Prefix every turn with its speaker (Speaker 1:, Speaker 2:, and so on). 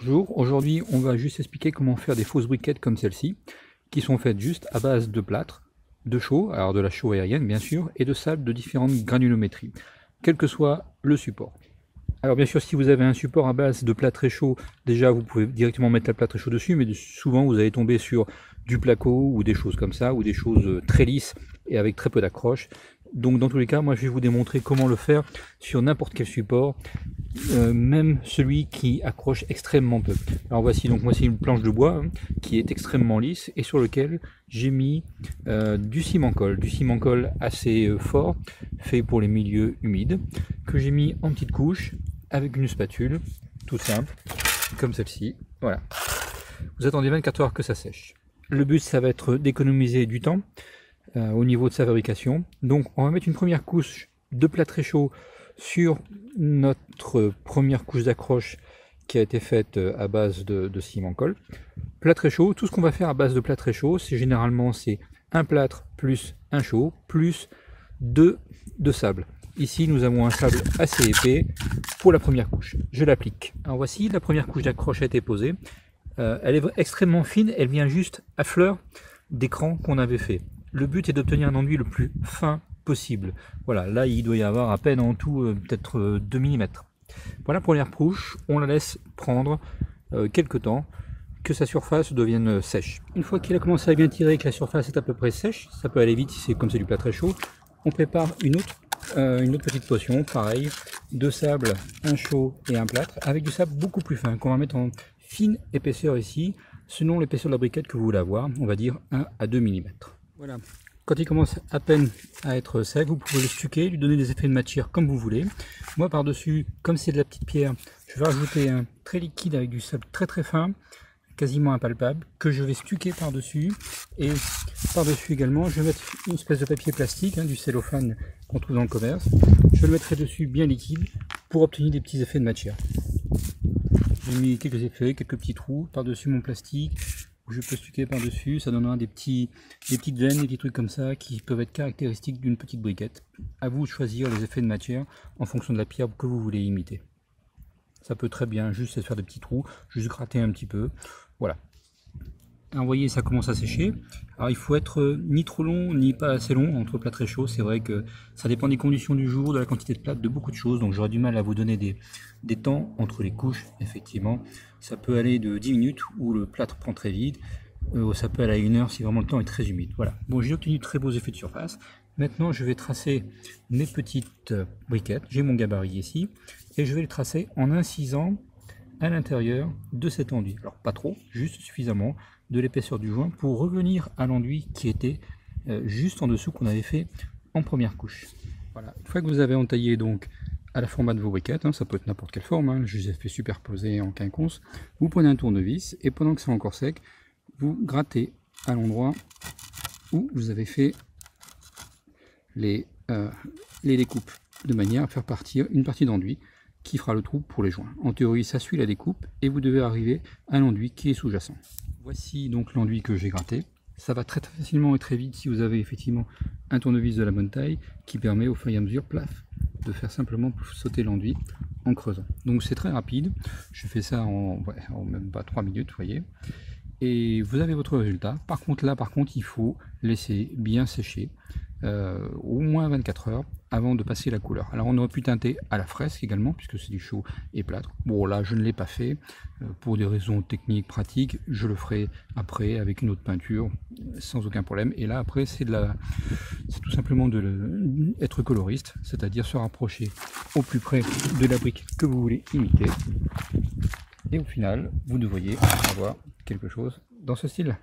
Speaker 1: Bonjour, aujourd'hui on va juste expliquer comment faire des fausses briquettes comme celle-ci, qui sont faites juste à base de plâtre, de chaux, alors de la chaux aérienne bien sûr, et de sable de différentes granulométries, quel que soit le support. Alors bien sûr, si vous avez un support à base de plâtre et chaud, déjà vous pouvez directement mettre la plâtre et chaud dessus, mais souvent vous allez tomber sur du placo ou des choses comme ça, ou des choses très lisses et avec très peu d'accroche. Donc dans tous les cas, moi je vais vous démontrer comment le faire sur n'importe quel support, même celui qui accroche extrêmement peu. Alors voici, donc moi c'est une planche de bois qui est extrêmement lisse et sur lequel j'ai mis du ciment-colle assez fort, fait pour les milieux humides, que j'ai mis en petites couches avec une spatule, tout simple, comme celle-ci. Voilà. Vous attendez 24 heures que ça sèche. Le but, ça va être d'économiser du temps au niveau de sa fabrication. Donc on va mettre une première couche de plâtre très chaud sur notre première couche d'accroche qui a été faite à base de ciment-colle. Plâtre très chaud, tout ce qu'on va faire à base de plâtre très chaud, c'est généralement un plâtre plus un chaud plus 2 de sable. Ici nous avons un sable assez épais pour la première couche. Je l'applique. Alors voici, la première couche d'accroche a été posée. Elle est extrêmement fine, elle vient juste à fleur d'écran qu'on avait fait. Le but est d'obtenir un enduit le plus fin possible. Voilà, là il doit y avoir à peine en tout peut-être 2 mm. Voilà, première couche, on la laisse prendre quelques temps, que sa surface devienne sèche. Une fois qu'il a commencé à bien tirer et que la surface est à peu près sèche, ça peut aller vite si c'est comme c'est du plâtre très chaud, on prépare une autre petite potion, pareil, de sable, un chaud et un plâtre, avec du sable beaucoup plus fin, qu'on va mettre en fine épaisseur ici, selon l'épaisseur de la briquette que vous voulez avoir, on va dire 1 à 2 mm. Voilà. Quand il commence à peine à être sec, vous pouvez le stuquer, lui donner des effets de matière comme vous voulez. Moi par-dessus, comme c'est de la petite pierre, je vais rajouter un très liquide avec du sable très très fin, quasiment impalpable, que je vais stuquer par-dessus. Et par-dessus également, je vais mettre une espèce de papier plastique, du cellophane qu'on trouve dans le commerce. Je le mettrai dessus bien liquide pour obtenir des petits effets de matière. J'ai mis quelques effets, quelques petits trous par-dessus mon plastique. Je peux stuquer par-dessus, ça donnera des petites veines, des petits trucs comme ça qui peuvent être caractéristiques d'une petite briquette. À vous de choisir les effets de matière en fonction de la pierre que vous voulez imiter. Ça peut très bien juste faire des petits trous, juste gratter un petit peu, voilà. Alors, vous voyez, ça commence à sécher. Alors il faut être ni trop long ni pas assez long entre plâtre et chaud. C'est vrai que ça dépend des conditions du jour, de la quantité de plâtre, de beaucoup de choses. Donc j'aurais du mal à vous donner des temps entre les couches. Effectivement, ça peut aller de 10 minutes où le plâtre prend très vite. Ça peut aller à 1 heure si vraiment le temps est très humide. Voilà. Bon, j'ai obtenu de très beaux effets de surface. Maintenant, je vais tracer mes petites briquettes. J'ai mon gabarit ici et je vais le tracer en incisant à l'intérieur de cet enduit. Alors pas trop, juste suffisamment de l'épaisseur du joint pour revenir à l'enduit qui était juste en dessous qu'on avait fait en première couche. Voilà, une fois que vous avez entaillé donc à la format de vos briquettes, ça peut être n'importe quelle forme, je les ai fait superposer en quinconce, vous prenez un tournevis et pendant que c'est encore sec, vous grattez à l'endroit où vous avez fait les découpes, de manière à faire partir une partie d'enduit qui fera le trou pour les joints. En théorie, ça suit la découpe et vous devez arriver à l'enduit qui est sous-jacent. Voici donc l'enduit que j'ai gratté. Ça va très facilement et très vite si vous avez effectivement un tournevis de la bonne taille qui permet au fur et à mesure, plaf, de faire simplement sauter l'enduit en creusant. Donc c'est très rapide. Je fais ça en même pas 3 minutes, vous voyez. Et vous avez votre résultat. Par contre, il faut laisser bien sécher au moins 24 heures avant de passer la couleur. Alors on aurait pu teinter à la fresque également puisque c'est du chaud et plâtre. Bon, là je ne l'ai pas fait pour des raisons techniques, pratiques. Je le ferai après avec une autre peinture sans aucun problème. Et là après c'est tout simplement être coloriste, c'est-à-dire se rapprocher au plus près de la brique que vous voulez imiter. Et au final vous devriez avoir quelque chose dans ce style.